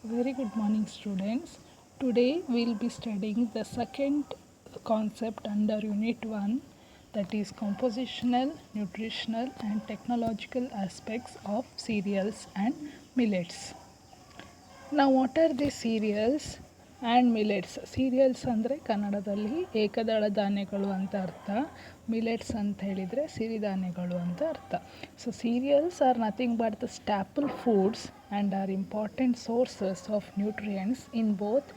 Very good morning, students. Today we'll be studying the second concept under Unit 1, that is compositional, nutritional, and technological aspects of cereals and millets. Now, what are the cereals and millets? Cereals ಅಂದರೆ ಕನ್ನಡದಲ್ಲಿ ಏಕದಳ ಧಾನ್ಯಗಳು ಅಂತ ಅರ್ಥ. Millets ಅಂತ ಹೇಳಿದರೆ ಸಿರಿಧಾನ್ಯಗಳು ಅಂತ ಅರ್ಥ. So cereals are nothing but the staple foods and are important sources of nutrients in both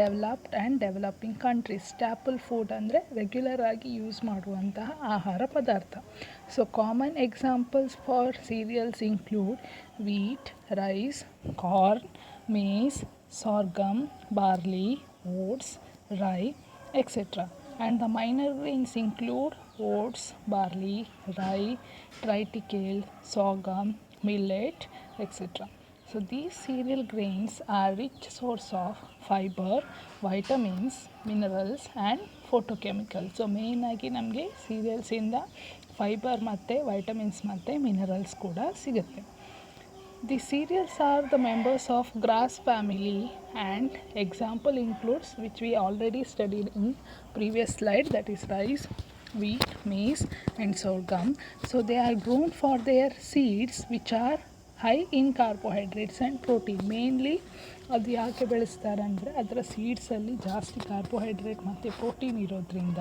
developed and developing countries. Staple food ಅಂದರೆ ರೆಗ್ಯುಲರ್ ಆಗಿ ಯೂಸ್ ಮಾಡುವಂತಹ ಆಹಾರ ಪದಾರ್ಥ. So common examples for cereals include wheat, rice, corn, maize, sorghum, barley, oats, rye, etc. And the minor grains include oats, barley, rye, triticale, sorghum, millet, etc. So these cereal grains are rich source of fiber, vitamins, minerals and photochemicals. So main ಆಗಿ ನಮಗೆ cereals ಇಂದ fibre ಮತ್ತು vitamins ಮತ್ತು minerals ಕೂಡ ಸಿಗುತ್ತೆ. The cereals are the members of grass family, and example includes, which we already studied in previous slide, that is rice, wheat, maize and sorghum. So they are grown for their seeds which are high in carbohydrates and protein. Mainly ಅದು ಯಾಕೆ ಬೆಳೆಸ್ತಾರೆ ಅಂದರೆ ಅದರ ಸೀಡ್ಸಲ್ಲಿ ಜಾಸ್ತಿ carbohydrate ಮತ್ತು protein ಇರೋದ್ರಿಂದ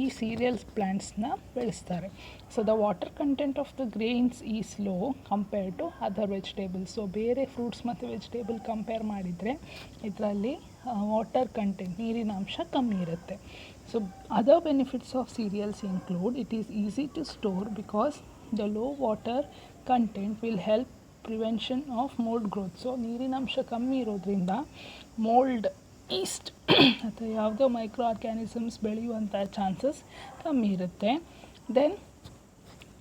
ಈ cereals ಪ್ಲ್ಯಾಂಟ್ಸ್ನ ಬೆಳೆಸ್ತಾರೆ. So the water content of the grains is low compared to other vegetables. So ಬೇರೆ ಫ್ರೂಟ್ಸ್ ಮತ್ತು ವೆಜಿಟೇಬಲ್ ಕಂಪೇರ್ ಮಾಡಿದರೆ ಇದರಲ್ಲಿ ವಾಟರ್ ಕಂಟೆಂಟ್, ನೀರಿನ ಅಂಶ ಕಮ್ಮಿ ಇರುತ್ತೆ. So other benefits of cereals include it is easy to store because the low water content will help prevention of mould growth. So ನೀರಿನಂಶ ಕಮ್ಮಿ ಇರೋದ್ರಿಂದ ಮೋಲ್ಡ್, ಈಸ್ಟ್ ಅಥವಾ ಯಾವುದೋ ಮೈಕ್ರೋ ಆರ್ಗ್ಯಾನಿಸಮ್ಸ್ ಬೆಳೆಯುವಂಥ ಚಾನ್ಸಸ್ ಕಮ್ಮಿ ಇರುತ್ತೆ. Then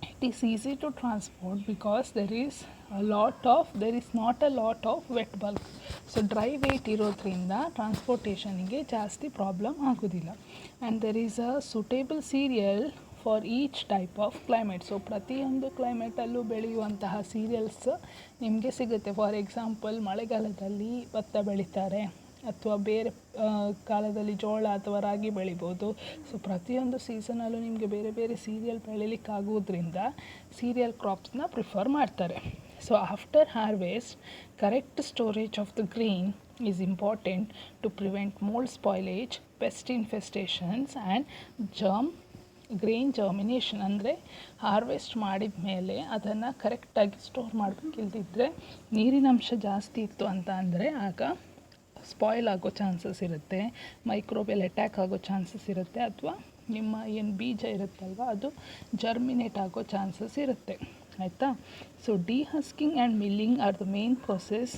it is easy to transport because there is not a lot of wet bulk. So dry weight ಇರೋದ್ರಿಂದ ಟ್ರಾನ್ಸ್ಪೋರ್ಟೇಷನಿಗೆ ಜಾಸ್ತಿ ಪ್ರಾಬ್ಲಮ್ ಆಗೋದಿಲ್ಲ. And there is a suitable cereal for each type of climate. So ಪ್ರತಿಯೊಂದು ಕ್ಲೈಮೇಟಲ್ಲೂ ಬೆಳೆಯುವಂತಹ serials ನಿಮಗೆ ಸಿಗುತ್ತೆ. For example ಮಳೆಗಾಲದಲ್ಲಿ ಭತ್ತ ಬೆಳೀತಾರೆ ಅಥವಾ ಬೇರೆ ಕಾಲದಲ್ಲಿ ಜೋಳ ಅಥವಾ ರಾಗಿ ಬೆಳಿಬೋದು. ಸೊ ಪ್ರತಿಯೊಂದು ಸೀಸನಲ್ಲೂ ನಿಮಗೆ ಬೇರೆ ಬೇರೆ ಸೀರಿಯಲ್ ಬೆಳಿಲಿಕ್ಕಾಗೋದ್ರಿಂದ ಸೀರಿಯಲ್ ಕ್ರಾಪ್ಸ್ನ ಪ್ರಿಫರ್ ಮಾಡ್ತಾರೆ. So after harvest, correct storage of the grain is important to prevent mould spoilage, pest infestations and grain germination. ಅಂದರೆ ಹಾರ್ವೆಸ್ಟ್ ಮಾಡಿದ ಮೇಲೆ ಅದನ್ನು ಕರೆಕ್ಟಾಗಿ ಸ್ಟೋರ್ ಮಾಡಬೇಕಿಲ್ದಿದ್ರೆ ನೀರಿನಂಶ ಜಾಸ್ತಿ ಇತ್ತು ಅಂತ ಅಂದರೆ ಆಗ ಸ್ಪಾಯ್ಲ್ ಆಗೋ ಚಾನ್ಸಸ್ ಇರುತ್ತೆ, ಮೈಕ್ರೋಬೆಲ್ ಅಟ್ಯಾಕ್ ಆಗೋ ಚಾನ್ಸಸ್ ಇರುತ್ತೆ, ಅಥವಾ ನಿಮ್ಮ ಏನು ಬೀಜ ಇರುತ್ತಲ್ವ ಅದು ಜರ್ಮಿನೇಟ್ ಆಗೋ ಚಾನ್ಸಸ್ ಇರುತ್ತೆ. ಆಯಿತಾ? So dehusking and milling are the main process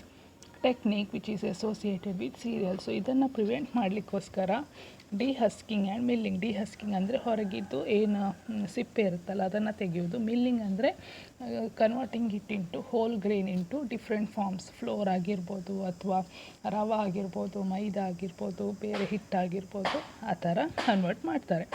technique which is associated with cereal. So ಇದನ್ನು ಪ್ರಿವೆಂಟ್ ಮಾಡಲಿಕ್ಕೋಸ್ಕರ ಡಿಹಸ್ಕಿಂಗ್ ಆ್ಯಂಡ್ ಮಿಲ್ಲಿಂಗ್. ಡಿಹಸ್ಕಿಂಗ್ ಅಂದರೆ ಹೊರಗಿದ್ದು ಏನು ಸಿಪ್ಪೆ ಇರುತ್ತಲ್ಲ ಅದನ್ನು ತೆಗೆಯೋದು. ಮಿಲ್ಲಿಂಗ್ ಅಂದರೆ converting it into whole grain into different forms. Flour ಆಗಿರ್ಬೋದು ಅಥವಾ ರವೆ ಆಗಿರ್ಬೋದು, ಮೈದಾ ಆಗಿರ್ಬೋದು, ಬೇರೆ ಹಿಟ್ಟಾಗಿರ್ಬೋದು, ಆ ಥರ ಕನ್ವರ್ಟ್ ಮಾಡ್ತಾರೆ.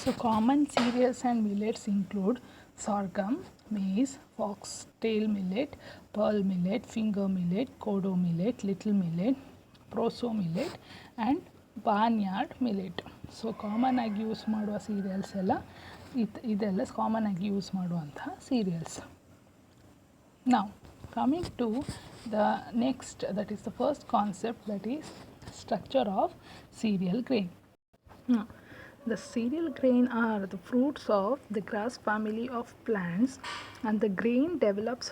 So common cereals and millets include sorghum, maize, foxtail millet, pearl millet, finger millet, kodo millet, little millet, proso millet and barnyard millet. So common ಆಗಿ ಯೂಸ್ ಮಾಡುವ ಸೀರಿಯಲ್ಸ್ ಎಲ್ಲ ಇದೆಲ್ಲ ಕಾಮನ್ ಆಗಿ ಯೂಸ್ ಮಾಡುವಂತಹ serials. Now coming to the next, that is the first concept, that is structure of cereal grain. Now the cereal grain are the fruits of the grass family of plants, and the grain develops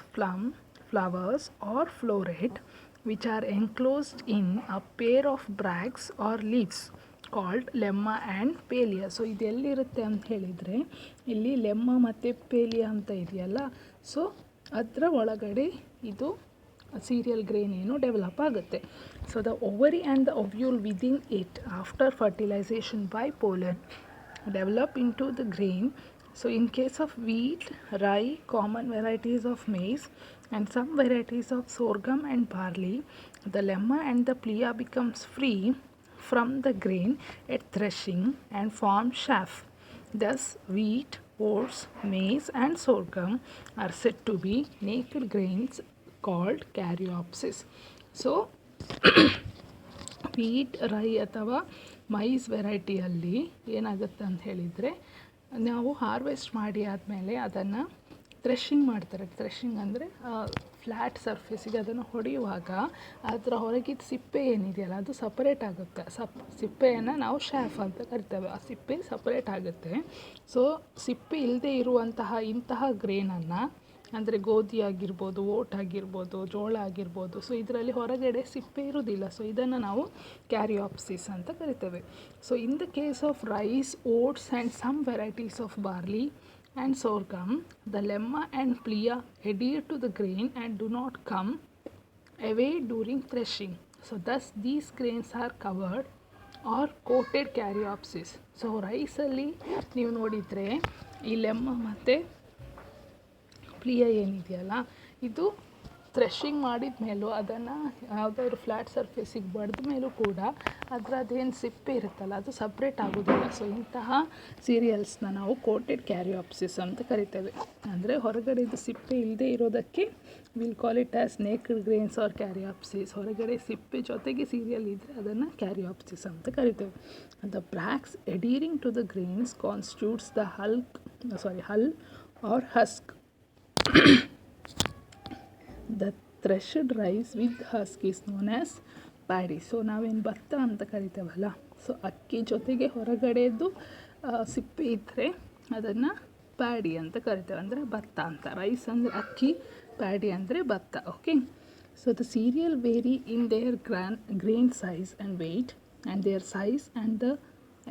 flowers or floret which are enclosed in a pair of bracts or leaves called lemma and palea. So ಇದೆಲ್ಲಿರುತ್ತೆ ಅಂತ ಹೇಳಿದರೆ ಇಲ್ಲಿ ಲೆಮ್ಮ ಮತ್ತು ಪೇಲಿಯಾ ಅಂತ ಇದೆಯಲ್ಲ, so ಅದರ ಒಳಗಡೆ ಇದು ಸೀರಿಯಲ್ ಗ್ರೇನ್ ಏನು ಡೆವಲಪ್ ಆಗುತ್ತೆ. So the ovary and the ovule within it after fertilisation by pollen develop into the grain. So in case of wheat, rye, common varieties of maize and some varieties of sorghum and barley, the lemma and the palea becomes free from the grain at threshing and form chaff. Thus wheat, oats, maize and sorghum are said to be naked grains called caryopsis. So wheat rye ಅಥವಾ maize ವೆರೈಟಿಯಲ್ಲಿ ಏನಾಗುತ್ತೆ ಅಂತ ಹೇಳಿದರೆ, ನಾವು harvest ಮಾಡಿ ಆದಮೇಲೆ ಅದನ್ನು threshing ಮಾಡ್ತಾರೆ. Threshing ಅಂದರೆ ಫ್ಲ್ಯಾಟ್ ಸರ್ಫೇಸಿಗೆ ಅದನ್ನು ಹೊಡೆಯುವಾಗ ಅದರ ಹೊರಗಿದ್ದ ಸಿಪ್ಪೆ ಏನಿದೆಯಲ್ಲ ಅದು ಸಪರೇಟ್ ಆಗುತ್ತೆ. ಸಿಪ್ಪೆಯನ್ನು ನಾವು ಶ್ಯಾಫ್ ಅಂತ ಕರಿತೇವೆ. ಆ ಸಿಪ್ಪೆ ಸಪರೇಟ್ ಆಗುತ್ತೆ. ಸೊ ಸಿಪ್ಪೆ ಇಲ್ಲದೆ ಇರುವಂತಹ ಇಂತಹ ಗ್ರೇನನ್ನು, ಅಂದರೆ ಗೋಧಿ ಆಗಿರ್ಬೋದು, ಓಟ್ ಆಗಿರ್ಬೋದು, ಜೋಳ ಆಗಿರ್ಬೋದು, ಸೊ ಇದರಲ್ಲಿ ಹೊರಗಡೆ ಸಿಪ್ಪೆ ಇರುವುದಿಲ್ಲ. ಸೊ ಇದನ್ನು ನಾವು ಕ್ಯಾರಿಯಾಪ್ಸಿಸ್ ಅಂತ ಕರಿತೇವೆ. So in the case of rice, oats and some varieties of barley and sorghum, the lemma and plia adhere to the grain and do not come away during threshing. So thus these grains are covered or coated caryopsis. So ರೈಸಲ್ಲಿ ನೀವು ನೋಡಿದರೆ ಈ ಲೆಮ್ಮ ಮತ್ತು ಪ್ಲಿಯ ಏನಿದೆಯಲ್ಲ, ಇದು threshing ಮಾಡಿದ ಮೇಲೂ ಅದನ್ನು ಯಾವುದಾದ್ರು ಫ್ಲ್ಯಾಟ್ ಸರ್ಫೇಸಿಗೆ ಬಡ್ದ ಮೇಲೂ ಕೂಡ ಅದರದ್ದೇನು ಸಿಪ್ಪೆ ಇರುತ್ತಲ್ಲ ಅದು ಸಪ್ರೇಟ್ ಆಗೋದಿಲ್ಲ. ಸೊ ಇಂತಹ ಸೀರಿಯಲ್ಸ್ನ ನಾವು ಕೋಟೆಡ್ ಕ್ಯಾರಿಯಾಪ್ಸಿಸ್ ಅಂತ ಕರಿತೇವೆ. ಅಂದರೆ ಹೊರಗಡೆದು ಸಿಪ್ಪೆ ಇಲ್ಲದೆ ಇರೋದಕ್ಕೆ will call it as naked grains are caryopsis. ಹೊರಗಡೆ ಸಿಪ್ಪೆ ಜೊತೆಗೆ ಸೀರಿಯಲ್ ಇದ್ದರೆ ಅದನ್ನು ಕ್ಯಾರಿಯಾಪ್ಸಿಸ್ ಅಂತ ಕರಿತೇವೆ. The bracts adhering to the grains constitutes the hull or husk. The threshed rice with husk is known as paddy. So ನಾವೇನು ಭತ್ತ ಅಂತ ಕರಿತೇವಲ್ಲ, ಸೊ ಅಕ್ಕಿ ಜೊತೆಗೆ ಹೊರಗಡೆದು ಸಿಪ್ಪೆ ಇದ್ದರೆ ಅದನ್ನು ಪ್ಯಾಡಿ ಅಂತ ಕರಿತೇವೆ, ಅಂದರೆ ಭತ್ತ ಅಂತ. ರೈಸ್ ಅಂದರೆ ಅಕ್ಕಿ, ಪ್ಯಾಡಿ ಅಂದರೆ ಭತ್ತ. Okay, so the cereal vary in their grain size and weight, and their size and the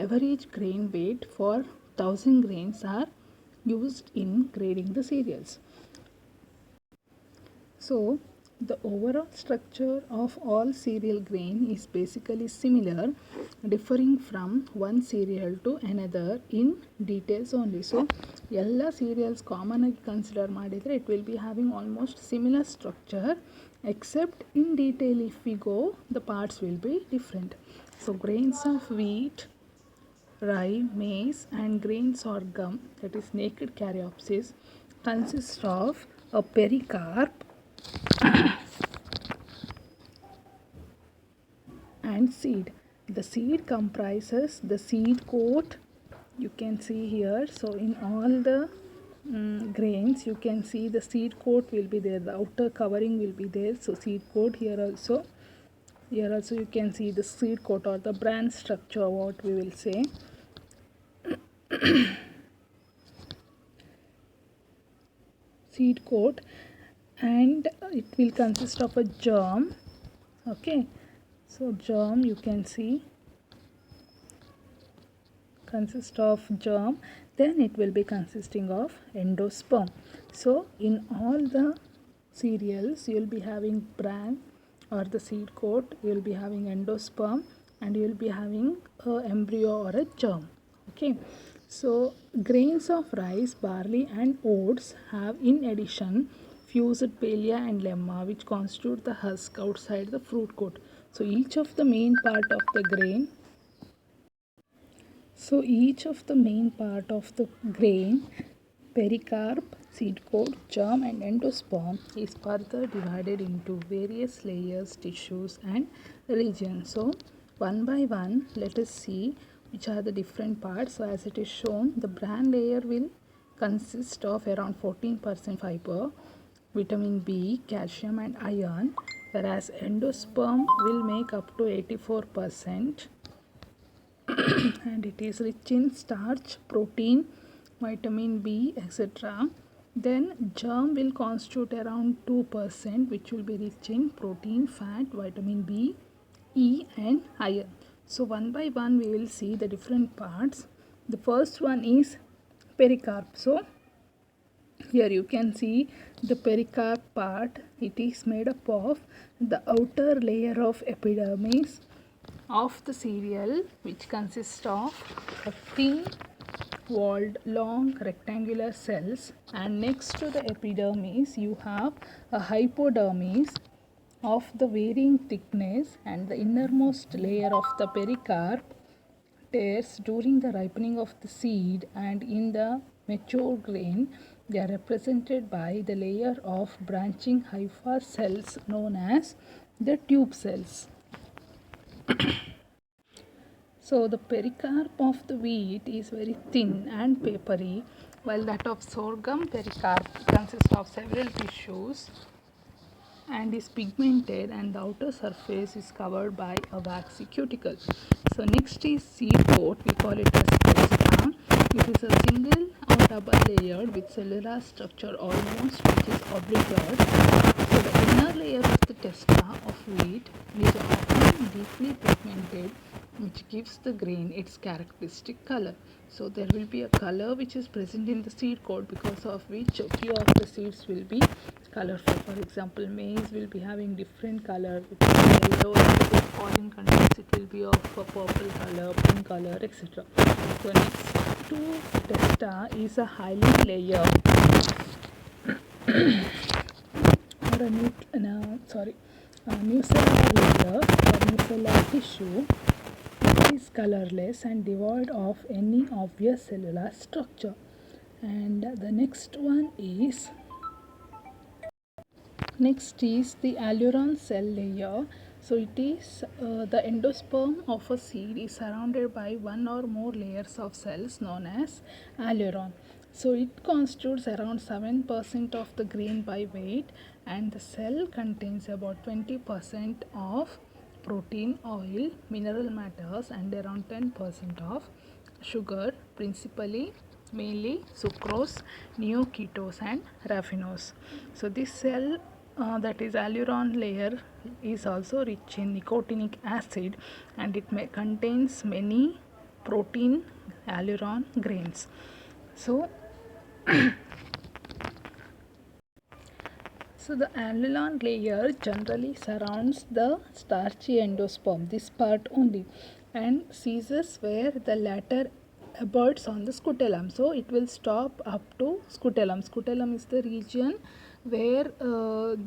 average grain weight for 1000 grains are used in grading the cereals. So the overall structure of all cereal grain is basically similar, differing from one cereal to another in details only. So ಎಲ್ಲ cereals common ಆಗಿ consider ಮಾಡಿದರೆ it will be having almost similar structure, except in detail if we go, the parts will be different. So grains of wheat, rye, maize and grain sorghum, that is naked caryopsis, consist of a pericarp and seed. The seed comprises the seed coat, you can see here. So in all the grains you can see the seed coat will be there, the outer covering will be there. So seed coat here also you can see the seed coat or the branch structure, what we will say. Seed coat, and it will consist of a germ. Okay, so germ you can see consist of germ, then it will be consisting of endosperm. So in all the cereals you will be having bran or the seed coat, you will be having endosperm, and you will be having a embryo or a germ. Okay, so grains of rice, barley and oats have in addition fused palea and lemma, which constitute the husk outside the fruit coat. So each of the main part of the grain, pericarp, seed coat, germ and endosperm, is further divided into various layers, tissues and regions. So one by one let us see which are the different parts. So as it is shown, the bran layer will consist of around 14% fiber, vitamin B, calcium and iron, whereas endosperm will make up to 84% and it is rich in starch, protein, vitamin B, etc. Then germ will constitute around 2%, which will be rich in protein, fat, vitamin B, E and iron. So one by one we will see the different parts. The first one is pericarp. So here you can see the pericarp part. It is made up of the outer layer of epidermis of the cereal, which consists of a thin walled long rectangular cells, and next to the epidermis you have a hypodermis of the varying thickness, and the innermost layer of the pericarp tears during the ripening of the seed, and in the mature grain They are represented by the layer of branching hypha cells known as the tube cells. So the pericarp of the wheat is very thin and papery, while that of sorghum pericarp consists of several tissues and is pigmented, and the outer surface is covered by a waxy cuticle. So next is seed coat, we call it as testa. It is a single or double layered with cellular structure almost which is obliterate. So the inner layer of the testa of wheat is often deeply pigmented, which gives the grain its characteristic color. So there will be a color which is present in the seed coat, because of which a few of the seeds will be colorful. For example, maize will be having different color, yellow, if it is pollen contains, it will be of a purple color, pink color, etc. So next to testa is a hyaline layer or a nucellar layer or nucellar tissue. It is colorless and devoid of any obvious cellular structure. And the next is the aileron cell layer. So it is the endosperm of a seed is surrounded by one or more layers of cells known as aileron. So it constitutes around 7% of the grain by weight, and the cell contains about 20% of protein, oil, mineral matters, and around 10% of sugar, principally mainly sucrose, neoketose, and raffinose. So this cell, that is aileron layer, is also rich in nicotinic acid, and it contains many protein aileron grains. So the aileron layer generally surrounds the starchy endosperm, this part only, and ceases where the latter aborts on the scutellum. So it will stop up to scutellum. Scutellum is the region where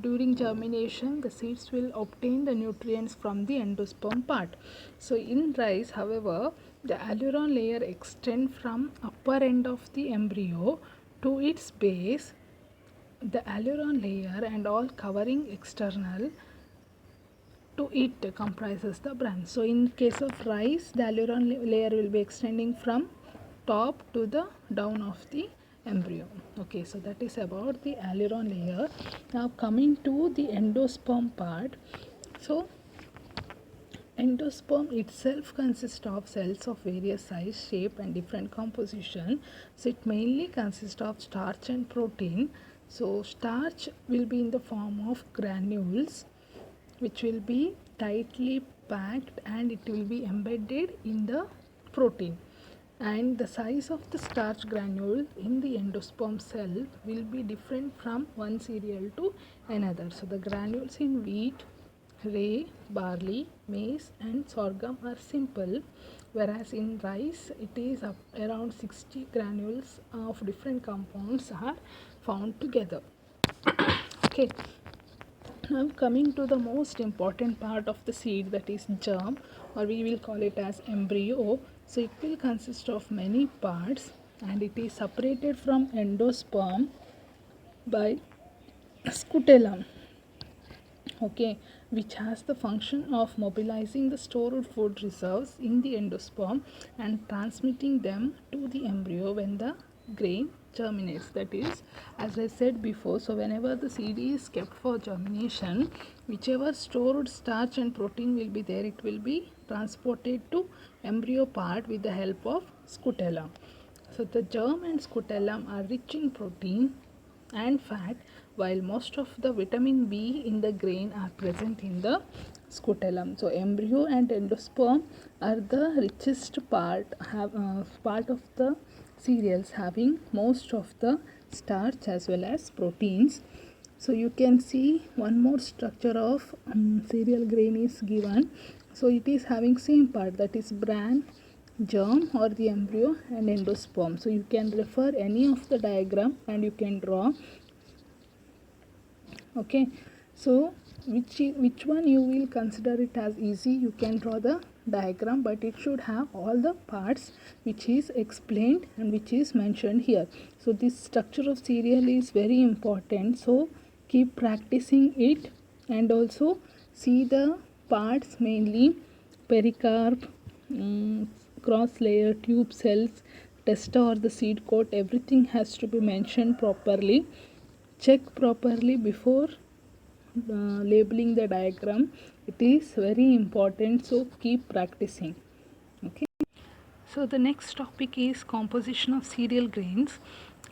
during germination the seeds will obtain the nutrients from the endosperm part. So in rice, however, the aileron layer extends from upper end of the embryo to its base, the aileron layer and all covering external to it comprises the branch. So in case of rice, the aileron layer will be extending from top to the down of the embryo. Okay, so that is about the aileron layer. Now coming to the endosperm part. So endosperm itself consists of cells of various size, shape, and different composition. So it mainly consists of starch and protein. So starch will be in the form of granules, which will be tightly packed and it will be embedded in the protein. And the size of the starch granule in the endosperm cell will be different from one cereal to another. So the granules in wheat, rye, barley, maize, and sorghum are simple, whereas in rice it is around 60 granules of different compounds are found together. Okay, now coming to the most important part of the seed, that is germ, or we will call it as embryo. So it will consist of many parts, and it is separated from endosperm by scutellum, okay, which has the function of mobilizing the stored food reserves in the endosperm and transmitting them to the embryo when the grain germinates. That is, as I said before, so whenever the seed is kept for germination, whichever stored starch and protein will be there, it will be transported to embryo part with the help of scutellum. So the germ and scutellum are rich in protein and fat, while most of the vitamin B in the grain are present in the scutellum. So embryo and endosperm are the richest part of the cereals, having most of the starch as well as proteins. So you can see one more structure of cereal grain is given. So it is having same part, that is bran, germ or the embryo, and endosperm. So you can refer any of the diagram and you can draw. Okay, so which one you will consider it as easy, you can draw the diagram, but it should have all the parts which is explained and which is mentioned here. So this structure of cereal is very important, so keep practicing it. And also see the parts, mainly pericarp, cross layer, tube cells, testa or the seed coat, everything has to be mentioned properly. Check properly before labeling the diagram. It is very important, so keep practicing. Okay. So the next topic is composition of cereal grains.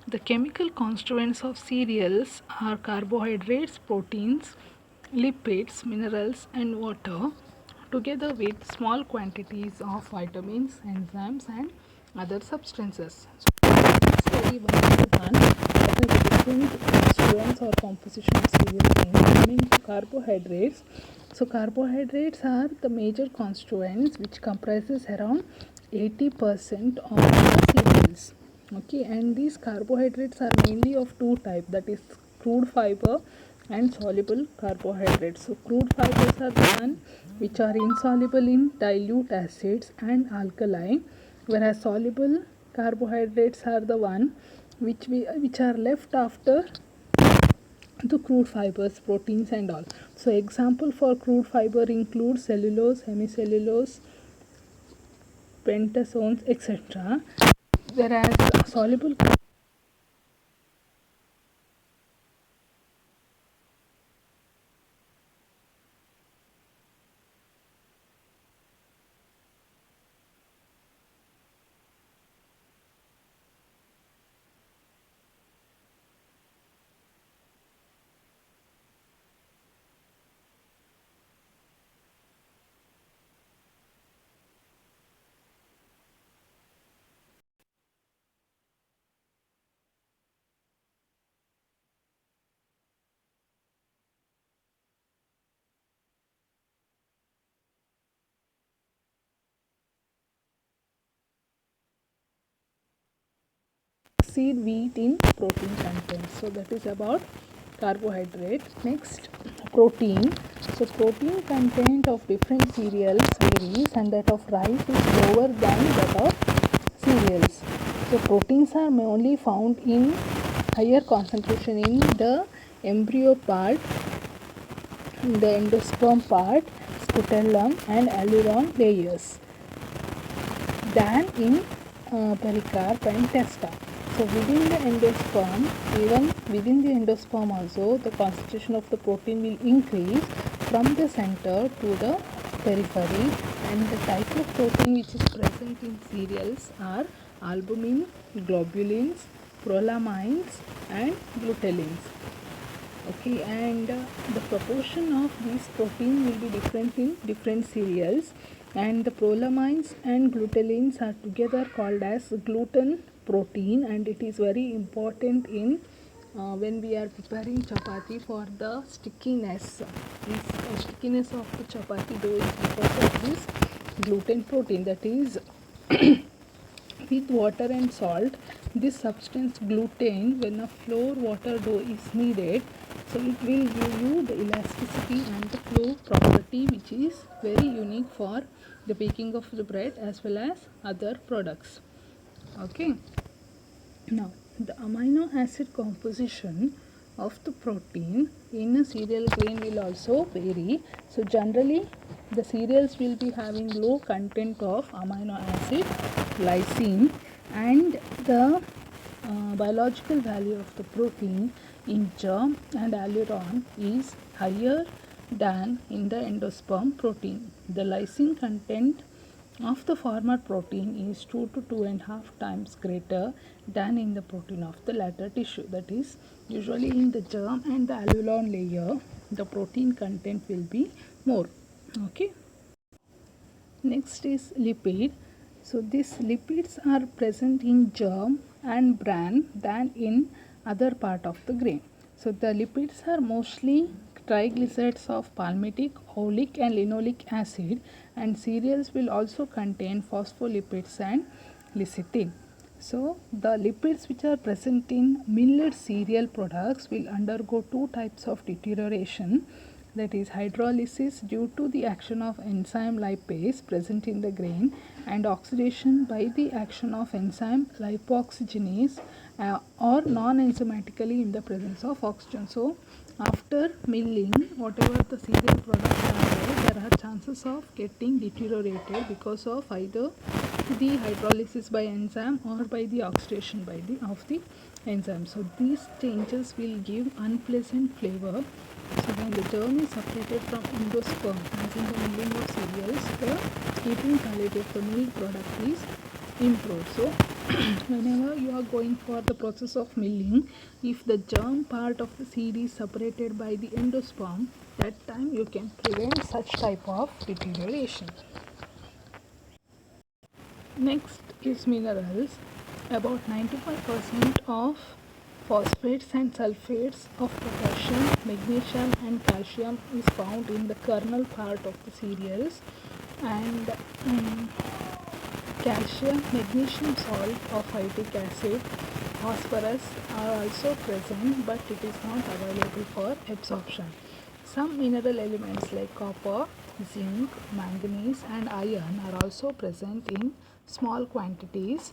The chemical constituents of cereals are carbohydrates, proteins, lipids, minerals and water, together with small quantities of vitamins, enzymes and other substances. So let's study one by one what are the different constituents or composition of cereal grains. Coming to carbohydrates, so carbohydrates are the major constituents which comprises around 80% of the cereals. Okay, and these carbohydrates are mainly of two types, that is crude fiber and soluble carbohydrates. So crude fibers are the one which are insoluble in dilute acids and alkali, whereas soluble carbohydrates are the one which are left after the crude fibers, proteins and all. So example for crude fiber include cellulose, hemicellulose, pentasones, etc. Whereas soluble seed wheat in protein content. So that is about carbohydrate. Next, protein. So protein content of different cereals varies, and that of rice is lower than that of cereals. So proteins are mainly found in higher concentration in the embryo part, the endosperm part, scutellum and aileron layers than in pericarp and testa. So within the endosperm, even within the endosperm also, the concentration of the protein will increase from the center to the periphery, and the type of protein which is present in cereals are albumin, globulins, prolamines and glutelins. Okay, and the proportion of these protein will be different in different cereals, and the prolamines and glutelins are together called as gluten protein, and it is very important in when we are preparing chapati for the stickiness. This stickiness of the chapati dough is because of this gluten protein, that is with water and salt. This substance gluten, when a flour water dough is needed, so it will give you the elasticity and the flow property which is very unique for the baking of the bread as well as other products. Okay, now the amino acid composition of the protein in a cereal grain will also vary. So generally the cereals will be having low content of amino acid, lysine, and the biological value of the protein in germ and aileron is higher than in the endosperm protein. The lysine content of the former protein is 2 to 2.5 times greater than in the protein of the latter tissue. That is, usually in the germ and the alveolon layer, the protein content will be more. Okay. Next is lipid. So these lipids are present in germ and bran than in other part of the grain. So the lipids are mostly triglycerides of palmitic, oleic and linoleic acid, and cereals will also contain phospholipids and lecithin. So the lipids which are present in millet cereal products will undergo two types of deterioration. that is hydrolysis due to the action of enzyme lipase present in the grain, and oxidation by the action of enzyme lipoxygenase or non-enzymatically in the presence of oxygen. So after milling, whatever the cereal products are there are chances of getting deteriorated because of either the hydrolysis by enzyme or by the oxidation by the of the enzyme. So these changes will give unpleasant flavor. So when the germ is separated from endosperm, as in the milling of cereals, the eating quality of the milled product is improved. So whenever you are going for the process of milling, if the germ part of the seed is separated by the endosperm, that time you can prevent such type of deterioration. Next is minerals. About 95% of phosphates and sulfates of potassium, magnesium and calcium is found in the kernel part of the cereals, and calcium, magnesium salt or phytic acid, phosphorus are also present, but it is not available for absorption. Some mineral elements like copper, zinc, manganese and iron are also present in small quantities,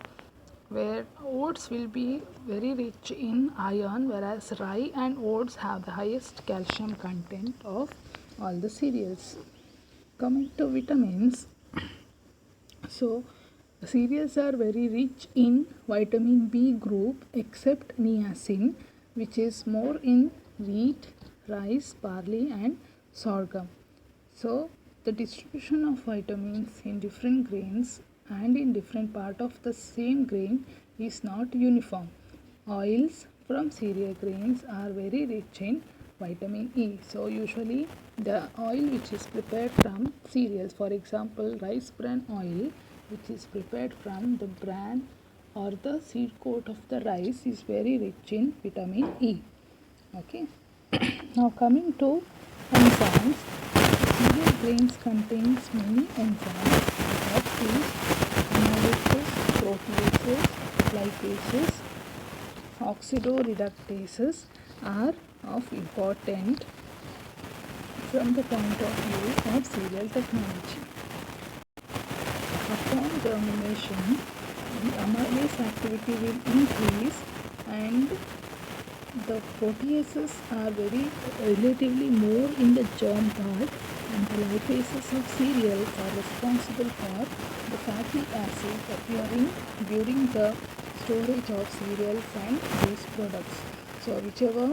where oats will be very rich in iron, whereas rye and oats have the highest calcium content of all the cereals. Coming to vitamins, so cereals are very rich in vitamin B group except niacin, which is more in wheat, rice, barley and sorghum. So the distribution of vitamins in different grains and in different part of the same grain is not uniform. Oils from cereal grains are very rich in vitamin E. So usually the oil which is prepared from cereals, for example rice bran oil, which is prepared from the bran or the seed coat of the rice, is very rich in vitamin E. Okay. Now coming to enzymes, cereal grains contains many enzymes. Of these, amylases, proteases, lipases, oxidoreductases are of important from the point of view of cereal technology. Upon germination, the amylase activity will increase and the proteases are very relatively more in the germ part, and the lipases of cereals are responsible for the fatty acids appearing during the storage of cereals and waste products. So whichever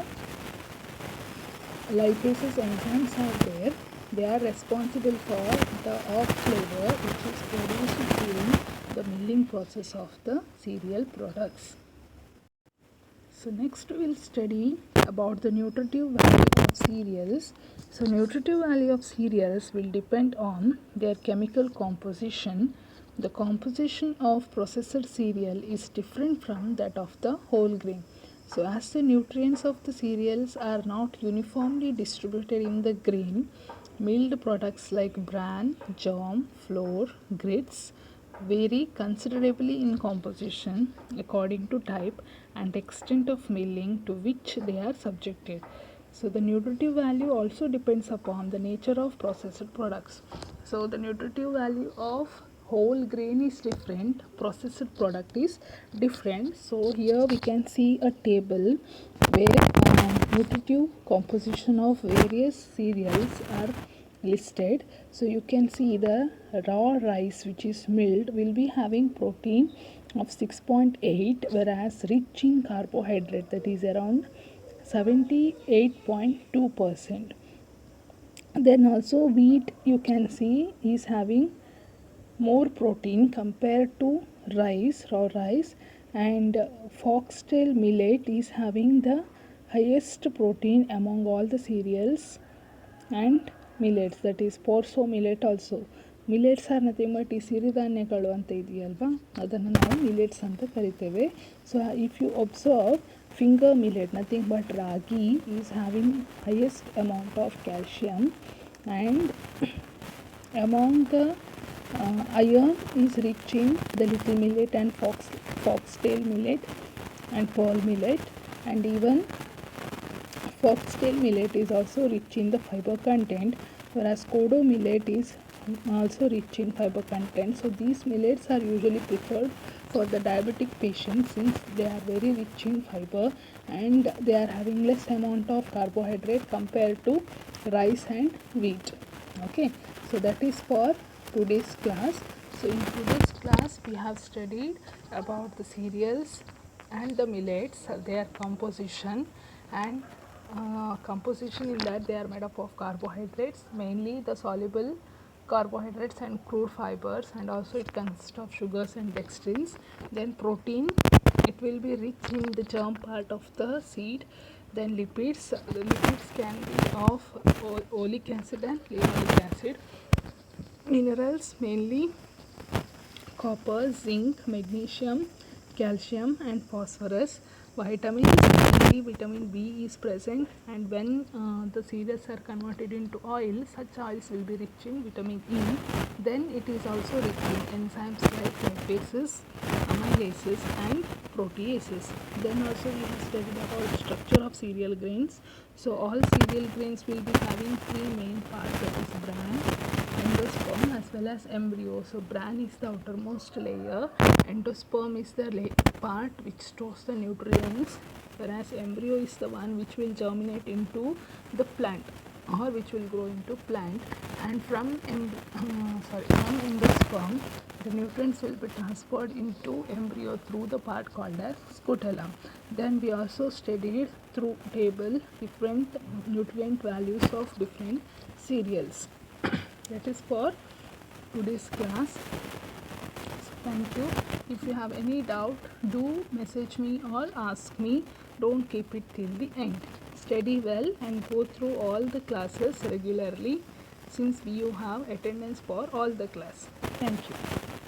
lipases enzymes are there, they are responsible for the off flavor which is produced during the milling process of the cereal products. So next we will study about the nutritive value of cereals. So nutritive value of cereals will depend on their chemical composition. The composition of processed cereal is different from that of the whole grain. So as the nutrients of the cereals are not uniformly distributed in the grain, milled products like bran, germ, flour, grits vary considerably in composition according to type and extent of milling to which they are subjected. So the nutritive value also depends upon the nature of processed products. So the nutritive value of whole grain is different, processed product is different. So here we can see a table where nutritive composition of various cereals are listed. So you can see the raw rice which is milled will be having protein of 6.8, whereas rich in carbohydrate, that is around 78.2%. Then also wheat you can see is having more protein compared to rice, raw rice, and foxtail millet is having the highest protein among all the cereals and millets, that is porso millet also. Millets are nothing but ಈ ಸಿರಿಧಾನ್ಯಗಳು ಅಂತ ಇದೆಯಲ್ವಾ, ಅದನ್ನು ನಾವು millets ಅಂತ ಕರಿತೇವೆ. So if you observe, finger millet, nothing but ragi, is having highest amount of calcium, and among the iron is rich in the little millet and foxtail millet and pearl millet, and even Foxtail millet is also rich in the fiber content, whereas kodo millet is also rich in fiber content. So these millets are usually preferred for the diabetic patients since they are very rich in fiber and they are having less amount of carbohydrate compared to rice and wheat. Okay, so that is for today's class. So in today's class we have studied about the cereals and the millets, their composition, and composition in that they are made up of carbohydrates, mainly the soluble carbohydrates and crude fibers, and also it consists of sugars and dextrins. Then protein, it will be rich in the germ part of the seed. Then lipids, the lipids can be of oleic acid and linoleic acid. Minerals, mainly copper, zinc, magnesium, calcium and phosphorus. Vitamins, mainly vitamin B is present, and when the cereals are converted into oil, such oils will be rich in vitamin E. Then it is also rich in enzymes like lipases, amylases and proteases. Then also we have studied about structure of cereal grains. So all cereal grains will be having three main parts, that is bran, endosperm as well as embryo. So bran is the outermost layer, endosperm is the part which stores the nutrients, whereas embryo is the one which will germinate into the plant or which will grow into plant. And from endosperm the nutrients will be transferred into embryo through the part called as scutellum. Then we also studied through table different nutrient values of different cereals. That is for today's class. So thank you. If you have any doubt, do message me or ask me. Don't keep it till the end. Study well and go through all the classes regularly since you have attendance for all the class. Thank you.